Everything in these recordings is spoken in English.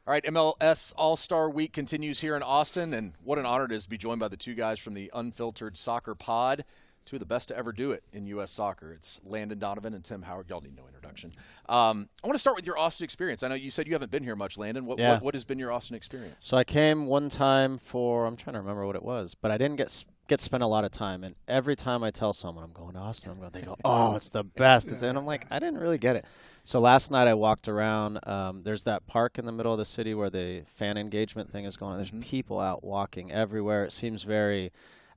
All right, MLS All-Star Week continues here in Austin, and what an honor it is to be joined by the two guys from the Unfiltered Soccer Pod, two of the best to ever do it in U.S. soccer. It's Landon Donovan and Tim Howard. Y'all need no introduction. I want to start with your Austin experience. I know you said you haven't been here much, Landon. What has been your Austin experience? So I came one time for, I'm trying to remember what it was, but I didn't get spent a lot of time. And every time I tell someone I'm going to Austin, they go, oh, it's the best. And I'm like, I didn't really get it. So last night I walked around. There's that park in the middle of the city where the fan engagement thing is going on. There's people out walking everywhere. It seems very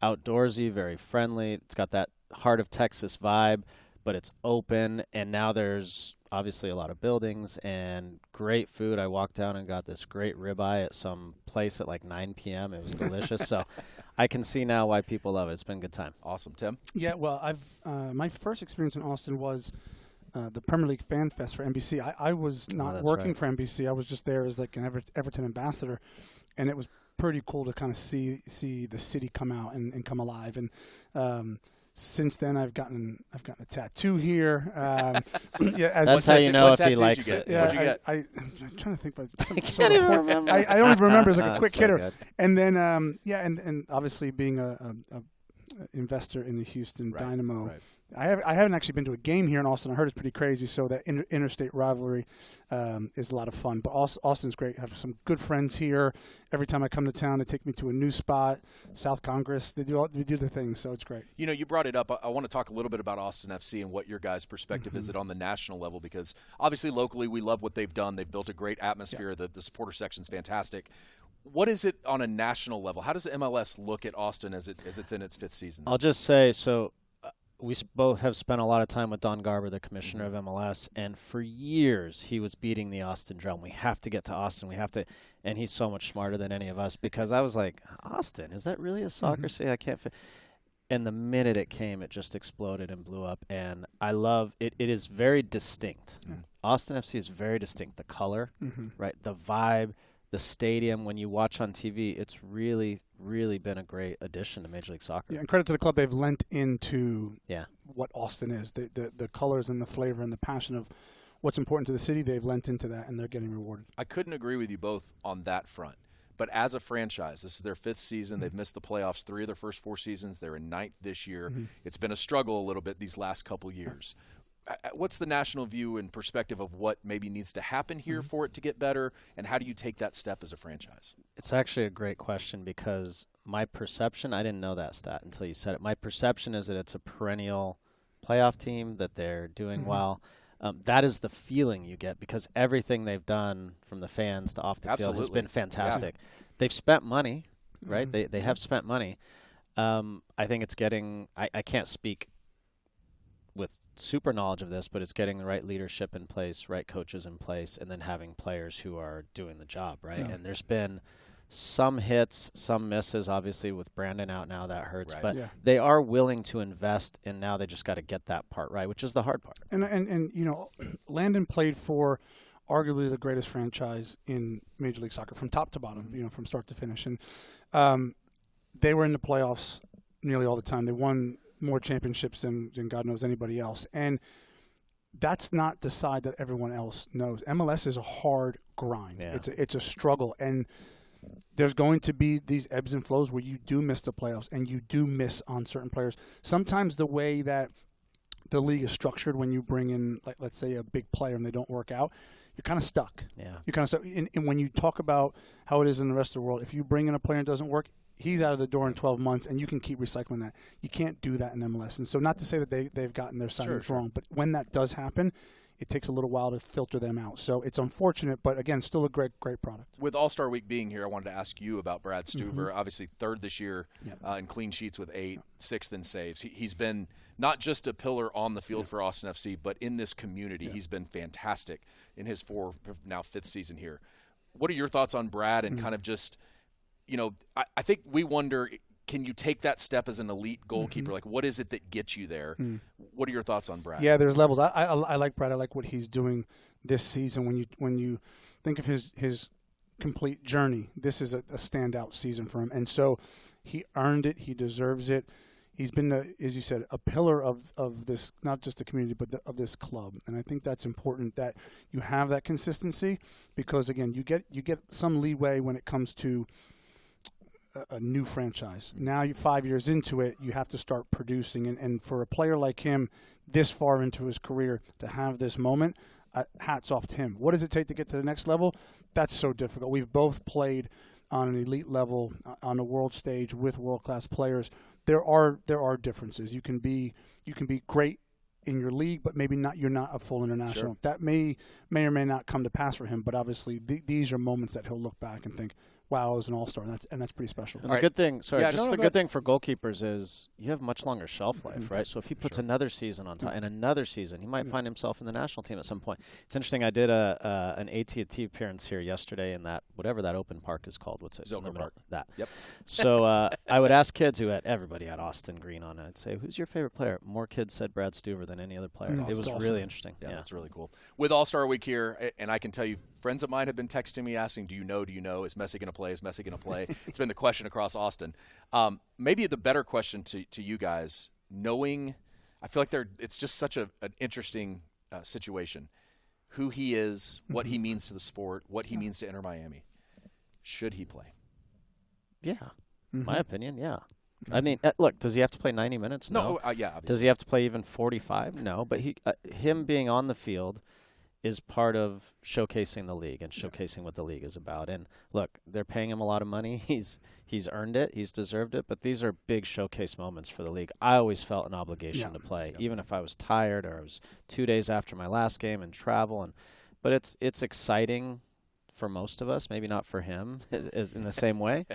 outdoorsy, very friendly. It's got that heart of Texas vibe, but it's open. And now there's obviously a lot of buildings and great food. I walked down and got this great ribeye at some place at like 9 p.m. It was delicious. So I can see now why people love it. It's been a good time. Awesome. Tim? Yeah, well, my first experience in Austin was the Premier League Fan Fest for NBC. I was not working for NBC. I was just there as like an Everton ambassador, and it was pretty cool to kind of see the city come out and come alive. And since then, I've gotten a tattoo here. That's how you know if he likes it. Yeah, what'd you get? I'm trying to think. I can't even remember. I don't even remember. It's like a quick hitter. Good. And then, and obviously being a investor in the Houston Dynamo. Right. I haven't actually been to a game here in Austin. I heard it's pretty crazy, so that interstate rivalry is a lot of fun. But Austin's great. I have some good friends here. Every time I come to town, they take me to a new spot, South Congress. They do the things, so it's great. You know, you brought it up. I want to talk a little bit about Austin FC and what your guys' perspective is it on the national level, because obviously locally we love what they've done. They've built a great atmosphere. Yeah. The supporter section's fantastic. What is it on a national level? How does the MLS look at Austin as it's in its fifth season? I'll just say, so we both have spent a lot of time with Don Garber, the commissioner of MLS, and for years he was beating the Austin drum. We have to get to Austin. We have to, and he's so much smarter than any of us, because I was like, Austin, is that really a soccer city? I can't fit. And the minute it came, it just exploded and blew up, and I love it. It is very distinct. Austin FC is very distinct. The color, right? The vibe. The stadium, when you watch on TV, it's really, really been a great addition to Major League Soccer. Yeah, and credit to the club, they've lent into what Austin is. The colors and the flavor and the passion of what's important to the city, they've lent into that, and they're getting rewarded. I couldn't agree with you both on that front. But as a franchise, this is their fifth season. They've missed the playoffs 3 of their first 4 seasons. They're in 9th this year. It's been a struggle a little bit these last couple years. What's the national view and perspective of what maybe needs to happen here for it to get better, and how do you take that step as a franchise? It's actually a great question, because my perception, I didn't know that stat until you said it. My perception is that it's a perennial playoff team, that they're doing well. That is the feeling you get, because everything they've done from the fans to off the field has been fantastic. Yeah. They've spent money, right? They have spent money. I think it's getting – I can't speak with super knowledge of this, but it's getting the right leadership in place, right coaches in place, and then having players who are doing the job, right? Yeah. And there's been some hits, some misses, obviously, with Brandon out now. That hurts. Right. But they are willing to invest, and now they just got to get that part right, which is the hard part. And you know, Landon played for arguably the greatest franchise in Major League Soccer from top to bottom, you know, from start to finish. And they were in the playoffs nearly all the time. They won more championships than God knows anybody else. And that's not the side that everyone else knows. MLS is a hard grind. Yeah. It's a struggle. And there's going to be these ebbs and flows where you do miss the playoffs and you do miss on certain players. Sometimes the way that the league is structured, when you bring in, like, let's say, a big player and they don't work out, you're kind of stuck. Yeah. You're kind of stuck. And when you talk about how it is in the rest of the world, if you bring in a player and it doesn't work, he's out of the door in 12 months, and you can keep recycling that. You can't do that in MLS. And so not to say that they've gotten their signings wrong, but when that does happen, it takes a little while to filter them out. So it's unfortunate, but, again, still a great product. With All-Star Week being here, I wanted to ask you about Brad Stuver. Obviously, 3rd this year in clean sheets with 8, 6th in saves. He's been not just a pillar on the field for Austin FC, but in this community. He's been fantastic in his 5th season here. What are your thoughts on Brad and kind of just – you know, I think we wonder, can you take that step as an elite goalkeeper? Like, what is it that gets you there? What are your thoughts on Brad? Yeah, there's levels. I like Brad. I like what he's doing this season. When you think of his complete journey, this is a standout season for him. And so he earned it. He deserves it. He's been, as you said, a pillar of this, not just the community, but of this club. And I think that's important that you have that consistency because, again, you get some leeway when it comes to a new franchise. Now, you're 5 years into it, you have to start producing. And for a player like him, this far into his career, to have this moment, hats off to him. What does it take to get to the next level? That's so difficult. We've both played on an elite level on a world stage with world-class players. There are differences. You can be great in your league, but maybe not. You're not a full international. Sure. That may or may not come to pass for him. But obviously, these are moments that he'll look back and think, "Wow, I was an all-star," and that's pretty special. And the good thing, the good thing for goalkeepers is you have much longer shelf life, right? So if he puts another season on top and another season, he might find himself in the national team at some point. It's interesting. I did an AT&T appearance here yesterday in that whatever that open park is called. What's it? Zilker Park. That. Yep. So I would ask kids everybody had Austin Green on it. I'd say, "Who's your favorite player?" More kids said Brad Stuver than any other player. It was really interesting. Yeah, that's really cool. With All-Star Week here, and I can tell you, friends of mine have been texting me asking, do you know? Is Messi going to play? Is Messi going to play? It's been the question across Austin. Maybe the better question to you guys, knowing, I feel like it's just such an interesting situation. Who he is, what he means to the sport, what he means to Inter Miami. Should he play? Yeah. My opinion, yeah. I mean, look, does he have to play 90 minutes? No. Yeah, obviously. Does he have to play even 45? No. But him being on the field is part of showcasing the league and showcasing what the league is about. And look, they're paying him a lot of money. He's earned it. He's deserved it. But these are big showcase moments for the league. I always felt an obligation to play, even if I was tired or it was 2 days after my last game and travel. But it's exciting for most of us. Maybe not for him is in the same way.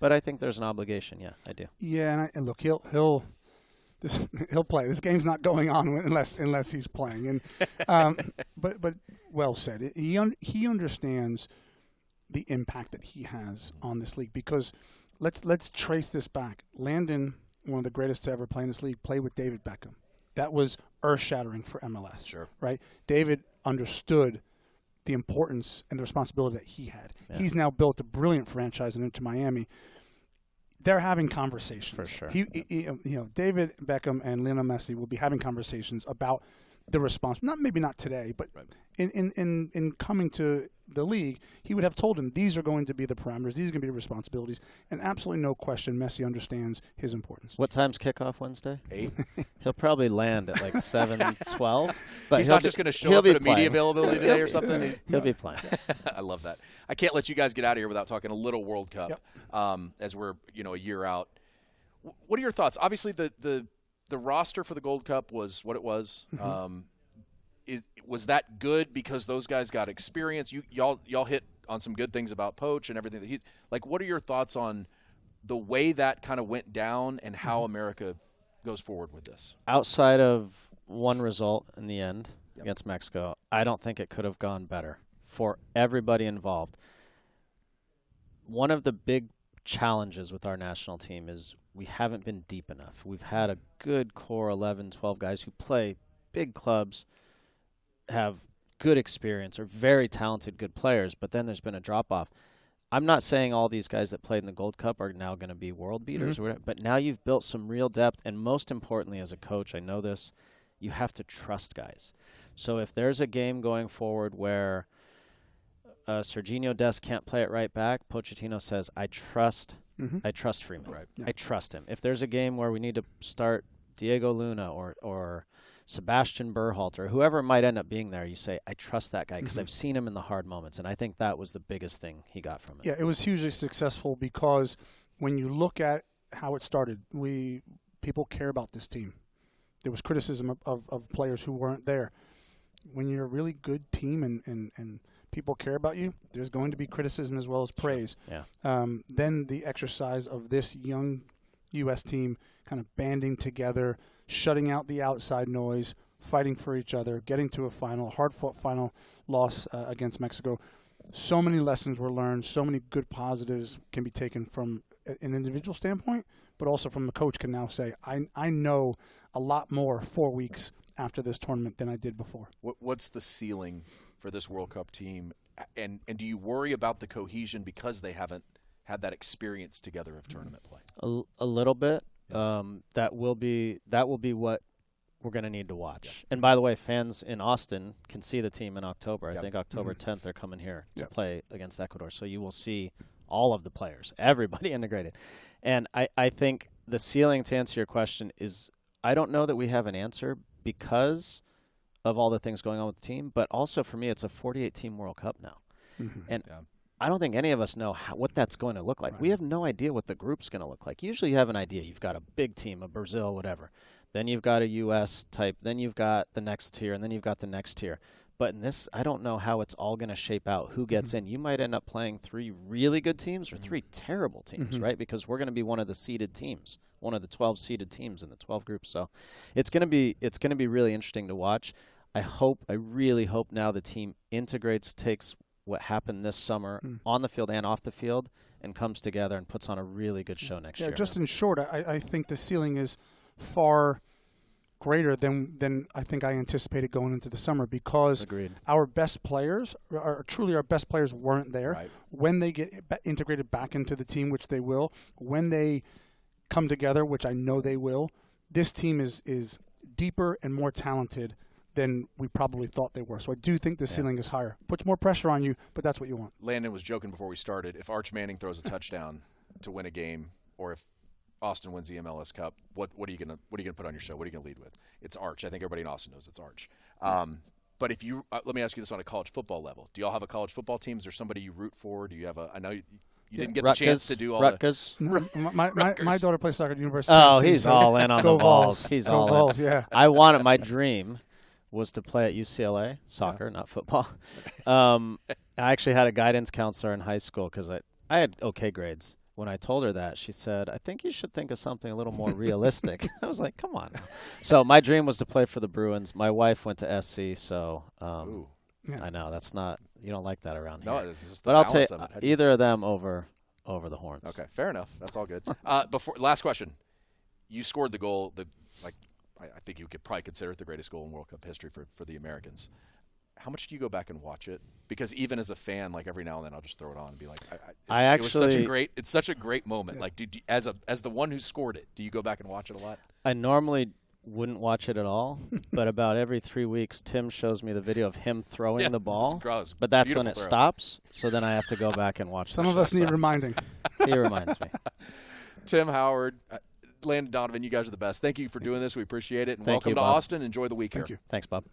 But I think there's an obligation. Yeah, I do. Yeah, and look, he'll play. This game's not going on unless he's playing. And but well said. He understands the impact that he has on this league because let's trace this back. Landon, one of the greatest to ever play in this league, played with David Beckham. That was earth-shattering for MLS. Sure. Right? David understood the importance and the responsibility that he had. Yeah. He's now built a brilliant franchise in Inter Miami. They're having conversations. For sure. David Beckham and Lionel Messi will be having conversations about the response. Maybe not today, but in coming to the league, he would have told him these are going to be the parameters, these are going to be the responsibilities, and absolutely no question, Messi understands his importance. What time's kickoff Wednesday? 8. He'll probably land at like 7:12. But he's not just going to show up at a media availability today or something. He'll be playing. I love that. I can't let you guys get out of here without talking a little World Cup as we're a year out. What are your thoughts? Obviously, the roster for the Gold Cup was what it was. Was that good because those guys got experience? Y'all hit on some good things about Poach and everything that he's like. What are your thoughts on the way that kind of went down and how America goes forward with this? Outside of one result in the end against Mexico, I don't think it could have gone better for everybody involved. One of the big challenges with our national team is we haven't been deep enough. We've had a good core 11, 12 guys who play big clubs, have good experience, are very talented, good players, but then there's been a drop-off. I'm not saying all these guys that played in the Gold Cup are now going to be world beaters, or whatever, but now you've built some real depth, and most importantly as a coach, I know this, you have to trust guys. So if there's a game going forward where Serginho Dest can't play it right back, Pochettino says, I trust Freeman. Right. I trust him. If there's a game where we need to start Diego Luna or Sebastian Berhalter, or whoever might end up being there, you say, I trust that guy because I've seen him in the hard moments, and I think that was the biggest thing he got from it. Yeah, it was hugely successful because when you look at how it started, people care about this team. There was criticism of players who weren't there. When you're a really good team and people care about you, there's going to be criticism as well as praise. Yeah. Then the exercise of this young U.S. team kind of banding together, shutting out the outside noise, fighting for each other, getting to a final, hard-fought final loss against Mexico. So many lessons were learned, so many good positives can be taken from an individual standpoint, but also from the coach can now say, I know a lot more 4 weeks after this tournament than I did before. What's the ceiling for this World Cup team? And do you worry about the cohesion because they haven't had that experience together of tournament play? A little bit. that will be what we're going to need to watch. And by the way, fans in Austin can see the team in October. I think October 10th they're coming here to play against Ecuador. So you will see all of the players, everybody integrated. And I think the ceiling, to answer your question, is I don't know that we have an answer because of all the things going on with the team, but also for me it's a 48-team World Cup now. And I don't think any of us know what that's going to look like. We have no idea what the group's going to look like. Usually you have an idea. You've got a big team, a Brazil, whatever. Then you've got a U.S. type. Then you've got the next tier, and then you've got the next tier. But in this, I don't know how it's all going to shape out, who gets in. You might end up playing 3 really good teams or 3 terrible teams, right? Because we're going to be one of the seeded teams, one of the 12 seeded teams in the 12 groups. So it's going to be really interesting to watch. I really hope now the team integrates, takes what happened this summer on the field and off the field, and comes together and puts on a really good show next year. Just in short, I think the ceiling is far greater than I think I anticipated going into the summer, because our best players, truly our best players, weren't there. When they get integrated back into the team, which they will, when they come together, which I know they will, this team is deeper and more talented than we probably thought they were. So I do think the ceiling is higher. Puts more pressure on you, but that's what you want. Landon was joking before we started. If Arch Manning throws a touchdown to win a game, or if Austin wins the MLS Cup, what are you gonna put on your show? What are you gonna lead with? It's Arch. I think everybody in Austin knows it's Arch. But if you let me ask you this on a college football level: do y'all have a college football team? Is there somebody you root for? Do you have I know you didn't get the chance to do all Rutgers. My daughter plays soccer at the University. Oh, he's all in on the balls. He's all balls. in. Yeah. My dream was to play at UCLA, soccer, not football. I actually had a guidance counselor in high school because I had okay grades. When I told her that, she said, I think you should think of something a little more realistic. I was like, come on. So my dream was to play for the Bruins. My wife went to SC, so I know that's not – you don't like that around here. No, it's just the balance of it. But I'll take either of them over the Horns. Okay, fair enough. That's all good. Last question. You scored the goal, I think you could probably consider it the greatest goal in World Cup history for the Americans. How much do you go back and watch it? Because even as a fan, like every now and then I'll just throw it on and be like, it's such a great moment. Like, as the one who scored it, do you go back and watch it a lot? I normally wouldn't watch it at all, but about every 3 weeks, Tim shows me the video of him throwing the ball. But that's when it stops, so then I have to go back and watch. Some of us need reminding. He reminds me. Tim Howard, Landon Donovan, you guys are the best. Thank you for doing this. We appreciate it. And welcome to Austin. Enjoy the week here. Thank you. Thanks, Bob.